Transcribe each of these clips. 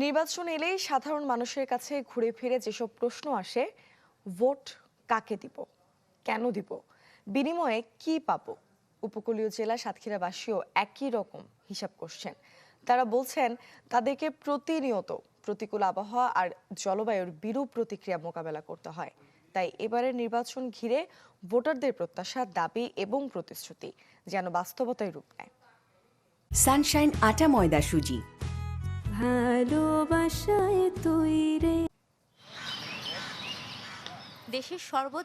নির্বাচন এলেই সাধারণ মানুষের কাছে ঘুরে ফিরে যেসব প্রশ্ন আসে, ভোট কাকে দিব, কেন দিব, বিনিময়ে কি পাবো। উপকূলীয় জেলা সাতক্ষীরাবাসীও একই রকম হিসাব করছেন। তারা বলছেন তাদেরকে প্রতিনিয়ত প্রতিকূল আবহাওয়া আর জলবায়ুর বিরূপ প্রতিক্রিয়া মোকাবেলা করতে হয়। তাই এবারের নির্বাচন ঘিরে ভোটারদের প্রত্যাশা, দাবি এবং প্রতিশ্রুতি যেন বাস্তবতায় রূপ নেয়। সানশাইন আটা ময়দা সুজি, ভালোবাসায় তৈরি। দেশের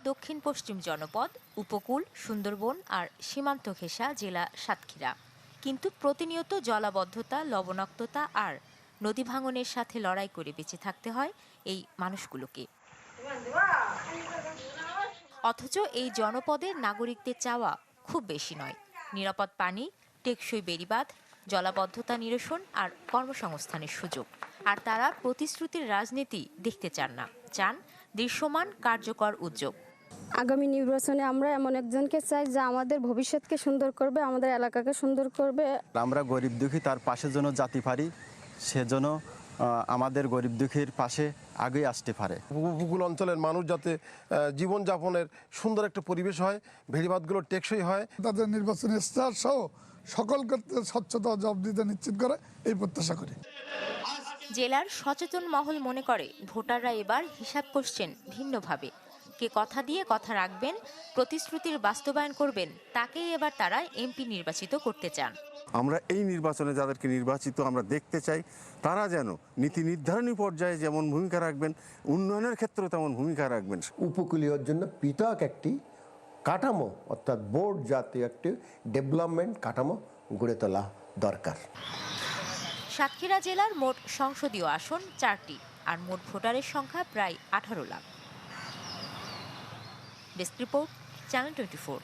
দক্ষিণ পশ্চিম জনপদ, উপকূল, সুন্দরবন আর সীমান্ত ঘেঁষা জেলা সাতক্ষীরা। কিন্তু প্রতিনিয়ত জলাবদ্ধতা, লবণাক্ততা আর নদী ভাঙনের সাথে লড়াই করে বেঁচে থাকতে হয় এই মানুষগুলোকে। অথচ এই জনপদের নাগরিকদের চাওয়া খুব বেশি নয়। নিরাপদ পানি, টেকসই বেড়িবাঁধ, জলাবদ্ধতা নিরসন আর কর্মসংস্থানের সুযোগ। আর তারা প্রতিশ্রুতির রাজনীতি দেখতে চান না, চান দৃশ্যমান কার্যকর উদ্যোগ। আগামী নির্বাচনে আমরা এমন একজনকে চাই যে আমাদের ভবিষ্যৎকে সুন্দর করবে, আমাদের এলাকাকে সুন্দর করবে। আমরা গরিব দুঃখী তার পাশে যেন জাতি পারি, সেজন্য আমাদের গরিব দুঃখীর পাশে আগে আসতে পারে। উপকূল অঞ্চলের মানুষ যাতে জীবনযাপনের সুন্দর একটা পরিবেশ হয়, ভেড়িবাঁধগুলো টেকসই হয়। তাদের নির্বাচনী স্টার সহ সকল ক্ষেত্রে স্বচ্ছতা জবাবদিহিতা নিশ্চিত করে এই প্রত্যাশা করি। জেলার সচেতন মহল মনে করে ভোটাররা এবার হিসাব করছেন ভিন্নভাবে। কে কথা দিয়ে কথা রাখবেন, প্রতিশ্রুতির বাস্তবায়ন করবেন, তাকেই এবার তারা এমপি নির্বাচিত করতে চান। আমরা এই নির্বাচনে যাদেরকে নির্বাচিত আমরা দেখতে চাই, তারা যেন নীতি নির্ধারণী পর্যায়ে যেমন ভূমিকা রাখবেন, উন্নয়নের ক্ষেত্রেও তেমন ভূমিকা রাখবেন। উপকূলীয়র জন্য পৃথক একটি কাঠামো, অর্থাৎ বোর্ড জাতীয় একটি ডেভেলপমেন্ট কাঠামো গড়ে তোলা দরকার। সাতক্ষীরা জেলার মোট সংসদীয় আসন 4টি আর মোট ভোটারের সংখ্যা প্রায় 18 লাখ। Desk report, channel 24।